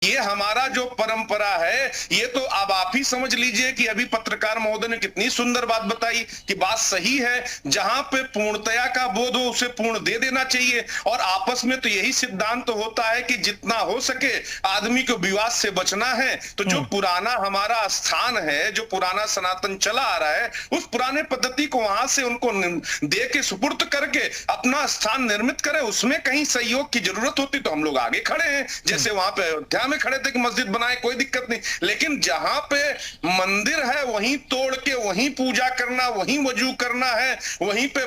ये हमारा जो परंपरा है, ये तो अब आप ही समझ लीजिए कि अभी पत्रकार महोदय ने कितनी सुंदर बात बताई कि बात सही है, जहां पे पूर्णतया का बोध हो उसे पूर्ण दे देना चाहिए। और आपस में तो यही सिद्धांत तो होता है कि जितना हो सके आदमी को विवाद से बचना है। तो जो पुराना हमारा स्थान है, जो पुराना सनातन चला आ रहा है, उस पुराने पद्धति को वहां से उनको दे के सुपुर्द करके अपना स्थान निर्मित करें। उसमें कहीं सहयोग की जरूरत होती तो हम लोग आगे खड़े हैं, जैसे वहां पे अयोध्या में खड़े थे कि मस्जिद बनाए, कोई दिक्कत नहीं। लेकिन जहां पे मंदिर है वहीं तोड़ के वहीं पूजा करना, वहीं वजू करना है, वहीं पे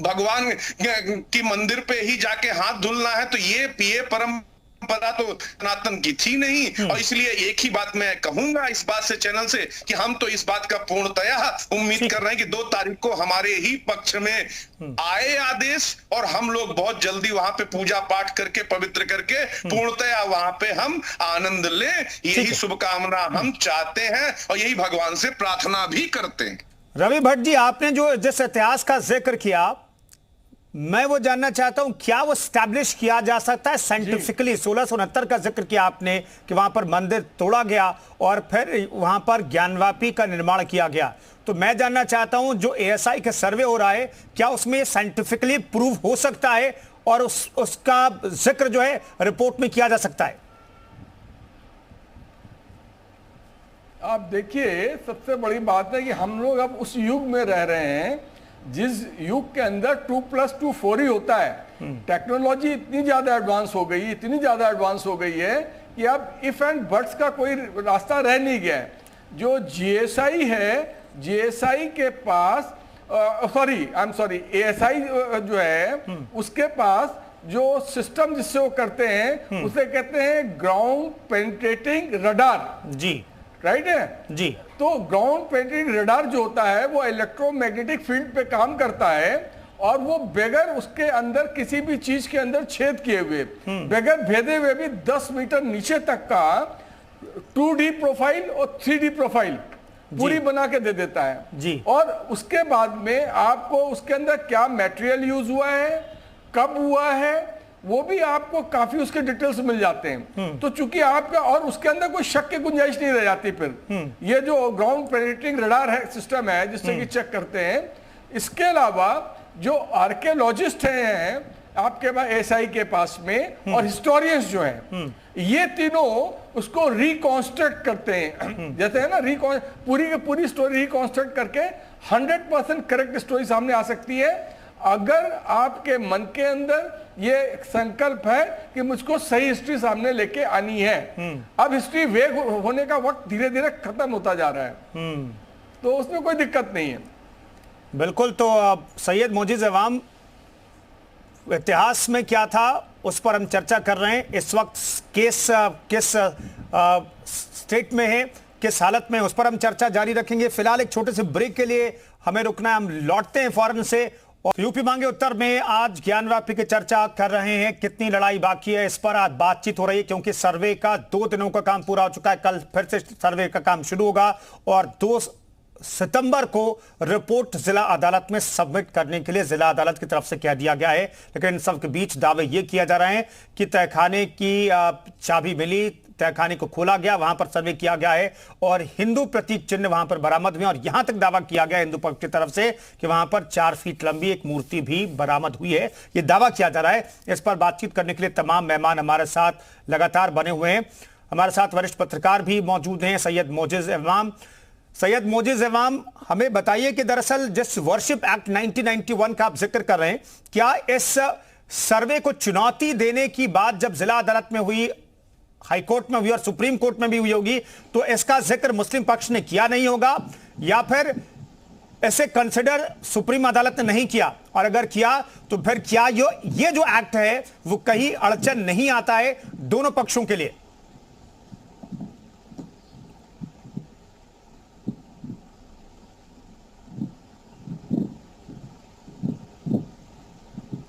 भगवान की मंदिर पे ही जाके हाथ धुलना है, तो ये परंपरा तो सनातन की थी नहीं। और इसलिए एक ही बात मैं कहूंगा इस बात से चैनल से कि हम तो इस बात का पूर्णतया उम्मीद कर रहे हैं कि 2 तारीख को हमारे ही पक्ष में आए आदेश, और हम लोग बहुत जल्दी वहां पे पूजा पाठ करके पवित्र करके पूर्णतया वहां पे हम आनंद लें। यही शुभकामना हम चाहते हैं और यही भगवान से प्रार्थना भी करते हैं। रवि भट्ट जी, आपने जो जिस इतिहास का जिक्र किया, मैं वो जानना चाहता हूं, क्या वो स्टैब्लिश किया जा सकता है साइंटिफिकली? 1669 का जिक्र किया आपने कि वहां पर मंदिर तोड़ा गया और फिर वहां पर ज्ञानवापी का निर्माण किया गया। तो मैं जानना चाहता हूं, जो एएसआई का सर्वे हो रहा है, क्या उसमें साइंटिफिकली प्रूव हो सकता है और उसका जिक्र जो है रिपोर्ट में किया जा सकता है? आप देखिए, सबसे बड़ी बात है कि हम लोग अब उस युग में रह रहे हैं जिस युग के अंदर 2+2 4 ही होता है। टेक्नोलॉजी इतनी ज्यादा एडवांस हो गई, इतनी ज्यादा एडवांस हो गई है कि अब इफ एंड बट्स का कोई रास्ता रह नहीं गया है। जो जीएसआई है, जीएसआई के पास एएसआई जो है उसके पास जो सिस्टम जिससे वो करते हैं उसे कहते हैं ग्राउंड पेनिट्रेटिंग रडार। जी, राइट है जी। तो ग्राउंड पेनिट्रेटिंग रडार जो होता है वो इलेक्ट्रोमैग्नेटिक फील्ड पे काम करता है, और वो बगैर उसके अंदर किसी भी चीज के अंदर छेद किए हुए, बगैर भेदे हुए भी 10 मीटर नीचे तक का 2D प्रोफाइल और 3D प्रोफाइल पूरी बना के दे देता है जी। और उसके बाद में आपको उसके अंदर क्या मटेरियल यूज हुआ है, कब हुआ है, वो भी आपको काफी उसके डिटेल्स मिल जाते हैं। तो चूंकि आपका और उसके अंदर कोई शक की गुंजाइश नहीं रह जाती। फिर ये जो ग्राउंड पेनिट्रेटिंग रडार है, सिस्टम है जिससे कि चेक करते हैं। इसके अलावा जो आर्कियोलॉजिस्ट हैं आपके पास, एएसआई के पास में, और हिस्टोरियंस जो हैं, ये तीनों उसको रिकॉन्स्ट्रक्ट करते हैं। जैसे है ना, पूरी की पूरी स्टोरी रिकॉन्स्ट्रक्ट करके 100% करेक्ट स्टोरी सामने आ सकती है अगर आपके मन के अंदर ये संकल्प है कि मुझको सही हिस्ट्री सामने लेके आनी है। अब हिस्ट्री वेग होने का वक्त धीरे धीरे खत्म होता जा रहा है, तो उसमें कोई दिक्कत नहीं है। बिल्कुल। तो सैयद मोजिज अवाम, इतिहास में क्या था उस पर हम चर्चा कर रहे हैं। इस वक्त केस किस स्टेट में है, किस हालत में, उस पर हम चर्चा जारी रखेंगे। फिलहाल एक छोटे से ब्रेक के लिए हमें रुकना है, हम लौटते हैं फौरन से। और यूपी मांगे उत्तर में आज ज्ञानवापी की चर्चा कर रहे हैं। कितनी लड़ाई बाकी है इस पर आज बातचीत हो रही है, क्योंकि सर्वे का 2 दिनों का काम पूरा हो चुका है। कल फिर से सर्वे का काम शुरू होगा और 2 सितंबर को रिपोर्ट जिला अदालत में सबमिट करने के लिए जिला अदालत की तरफ से कह दिया गया है। लेकिन इन सब के बीच दावे ये किया जा रहे हैं कि तहखाने की चाबी मिली, तहखाने को खोला गया, वहां पर सर्वे किया गया है और हिंदू प्रतीक चिन्ह वहां पर बरामद हुए। और यहां तक दावा किया गया हिंदू पक्ष की तरफ से कि वहां पर 4 फीट लंबी एक मूर्ति भी बरामद हुई है। यह दावा किया जा रहा है। इस पर बातचीत करने के लिए तमाम मेहमान हमारे साथ लगातार बने हुए हैं। हमारे साथ वरिष्ठ पत्रकार भी मौजूद हैं, सैयद मोजिज अवाम। सैयद मोजिज अवाम, हमें बताइए कि दरअसल जिस वर्शिप एक्ट 1991 का आप जिक्र कर रहे हैं, क्या इस सर्वे को चुनौती देने की बात जब जिला अदालत में हुई, हाईकोर्ट में हुई और सुप्रीम कोर्ट में भी हुई होगी, तो इसका जिक्र मुस्लिम पक्ष ने किया नहीं होगा, या फिर ऐसे कंसिडर सुप्रीम अदालत ने नहीं किया? और अगर किया तो फिर क्या ये जो एक्ट है वो कहीं अड़चन नहीं आता है दोनों पक्षों के लिए?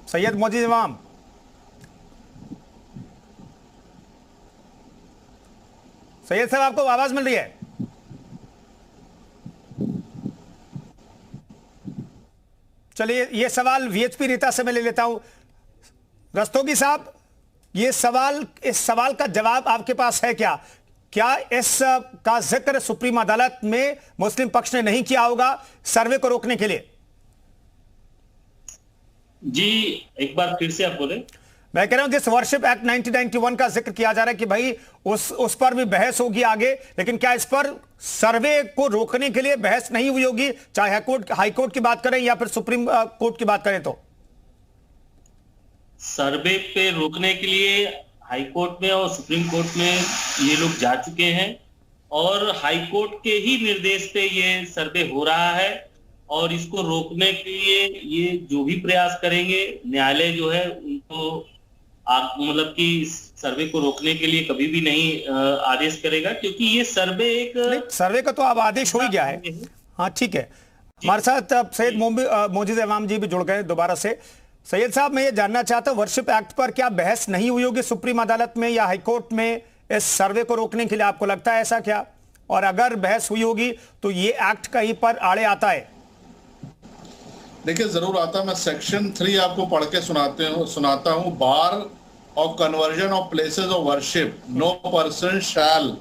सैयद मोजिज अवाम, सैयद साहब आपको आवाज मिल रही है? चलिए, ये सवाल वीएचपी रीता से मैं ले लेता हूं। रस्तोगी साहब, इस सवाल का जवाब आपके पास है क्या? क्या इस का जिक्र सुप्रीम अदालत में मुस्लिम पक्ष ने नहीं किया होगा सर्वे को रोकने के लिए? जी, एक बार फिर से आप बोले। मैं कह रहा हूं जिस वर्शिप एक्ट 1991 का जिक्र किया जा रहा है कि भाई उस पर भी बहस होगी आगे, लेकिन क्या इस पर सर्वे को रोकने के लिए बहस नहीं हुई होगी, चाहे हाईकोर्ट की बात करें या फिर सुप्रीम कोर्ट की बात करें? तो सर्वे पे रोकने के लिए हाईकोर्ट में और सुप्रीम कोर्ट में ये लोग जा चुके हैं और हाईकोर्ट के ही निर्देश पे ये सर्वे हो रहा है और इसको रोकने के लिए ये जो भी प्रयास करेंगे, न्यायालय जो है उनको मतलब कि सर्वे को रोकने के लिए कभी भी नहीं आदेश करेगा, क्योंकि ये सर्वे एक सर्वे का तो अब आदेश हो ही गया है। हाँ ठीक है, हमारे साथ सैयद मोजिज इमाम जी भी जुड़ गए दोबारा से। सैयद साहब, मैं ये जानना चाहता हूँ वर्शिप एक्ट पर क्या बहस नहीं हुई होगी सुप्रीम अदालत में या हाईकोर्ट में इस सर्वे को रोकने के लिए? आपको लगता है ऐसा क्या? और अगर बहस हुई होगी तो ये एक्ट कहीं पर आड़े आता है? देखिए, जरूर आता। मैं सेक्शन 3 आपको पढ़ के सुनाता हूं। Bar of conversion of places of worship, no person shall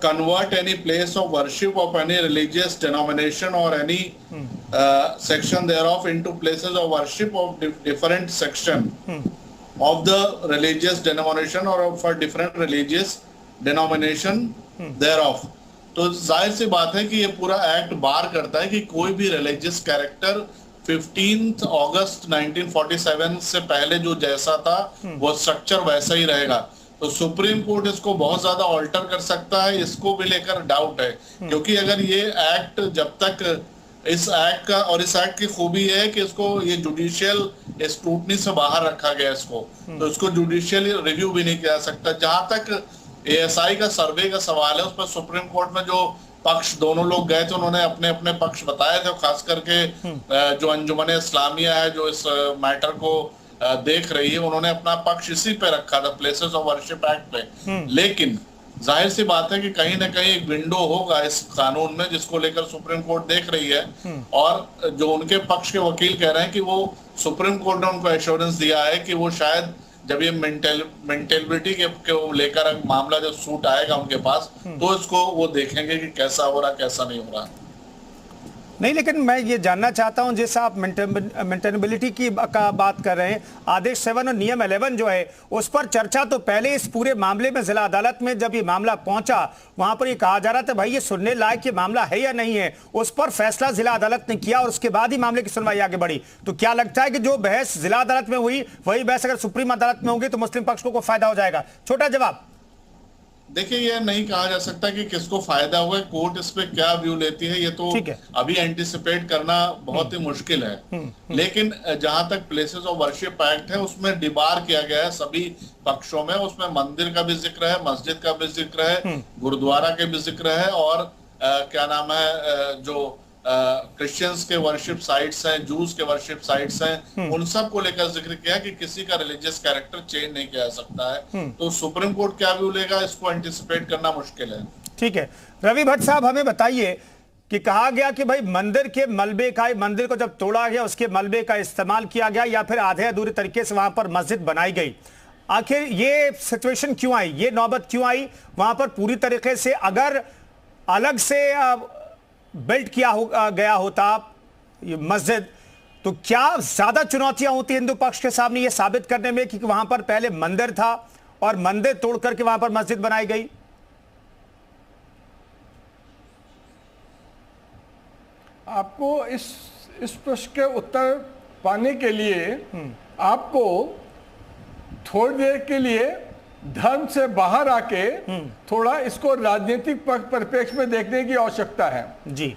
convert any place of worship of any religious denomination or any section thereof into places of worship of different section of the religious denomination or of a different religious denomination thereof। तो जाहिर सी बात है कि ये पूरा act बार करता है कि कोई भी रिलीजियस कैरेक्टर 15 अगस्त 1947 से पहले जो जैसा था वो स्ट्रक्चर वैसा ही रहेगा। तो सुप्रीम कोर्ट इसको बहुत ज्यादा ऑल्टर कर सकता है, इसको भी लेकर डाउट है, क्योंकि अगर ये एक्ट जब तक इस एक्ट का, और इस एक्ट की खूबी है कि इसको ये जुडिशियल स्क्रूटनी से बाहर रखा गया इसको, तो इसको जुडिशियल रिव्यू भी नहीं किया जा सकता। जहां तक एएसआई का सर्वे का सवाल है, उस पर सुप्रीम कोर्ट में जो पक्ष दोनों लोग गए थे उन्होंने अपने अपने पक्ष बताए थे, खास करके जो अंजुमन इस्लामिया है जो इस मैटर को देख रही है, उन्होंने अपना पक्ष इसी पे रखा था, प्लेसेस ऑफ वर्शिप एक्ट पे। लेकिन जाहिर सी बात है कि कहीं ना कहीं एक विंडो होगा इस कानून में जिसको लेकर सुप्रीम कोर्ट देख रही है, और जो उनके पक्ष के वकील कह रहे हैं कि वो सुप्रीम कोर्ट ने उनको एश्योरेंस दिया है कि वो शायद जब ये मेंटेलिटी के लेकर मामला जब सूट आएगा उनके पास, तो इसको वो देखेंगे कि कैसा हो रहा कैसा नहीं हो रहा। नहीं, लेकिन मैं ये जानना चाहता हूं, जैसा आप मेंटेनेबिलिटी की का बात कर रहे हैं, आदेश 7 और नियम 11 जो है उस पर चर्चा तो पहले इस पूरे मामले में जिला अदालत में जब ये मामला पहुंचा वहां पर ये कहा जा रहा था भाई ये सुनने लायक ये मामला है या नहीं है, उस पर फैसला जिला अदालत ने किया और उसके बाद ही मामले की सुनवाई आगे बढ़ी। तो क्या लगता है कि जो बहस जिला अदालत में हुई वही बहस अगर सुप्रीम अदालत में होगी तो मुस्लिम पक्ष को फायदा हो जाएगा? छोटा जवाब। देखिए, ये नहीं कहा जा सकता कि किसको फायदा हुआ, कोर्ट इस पे क्या व्यू लेती है ये तो अभी एंटिसिपेट करना बहुत ही मुश्किल है। लेकिन जहां तक प्लेसेस ऑफ वर्शिप एक्ट है उसमें डिबार किया गया है सभी पक्षों में, उसमें मंदिर का भी जिक्र है, मस्जिद का भी जिक्र है, गुरुद्वारा के भी जिक्र है, और क्या नाम है जो क्रिश्चियंस के वर्शिप साइट्स हैं, जूस के वर्शिप साइट्स हैं, उन सब को लेकर जिक्र किया कि किसी का रिलीजियस कैरेक्टर चेंज नहीं किया जा सकता है। तो सुप्रीम कोर्ट क्या व्यू लेगा इसको एंटिसिपेट करना मुश्किल है। ठीक है, रवि भट्ट साहब हमें बताइए कि कहा गया कि भाई मंदिर के मलबे का, मंदिर को जब तोड़ा गया उसके मलबे का इस्तेमाल किया गया या फिर आधे अधूरे तरीके से वहां पर मस्जिद बनाई गई, आखिर ये सिचुएशन क्यों आई, ये नौबत क्यों आई? वहां पर पूरी तरीके से अगर अलग से बिल्ड किया गया होता ये मस्जिद, तो क्या ज्यादा चुनौतियां होती हिंदू पक्ष के सामने ये साबित करने में कि वहां पर पहले मंदिर था और मंदिर तोड़ करके वहां पर मस्जिद बनाई गई? आपको इस प्रश्न के उत्तर पाने के लिए आपको थोड़ी देर के लिए धर्म से बाहर आके थोड़ा इसको राजनीतिक परिप्रेक्ष्य में देखने की आवश्यकता है। जी।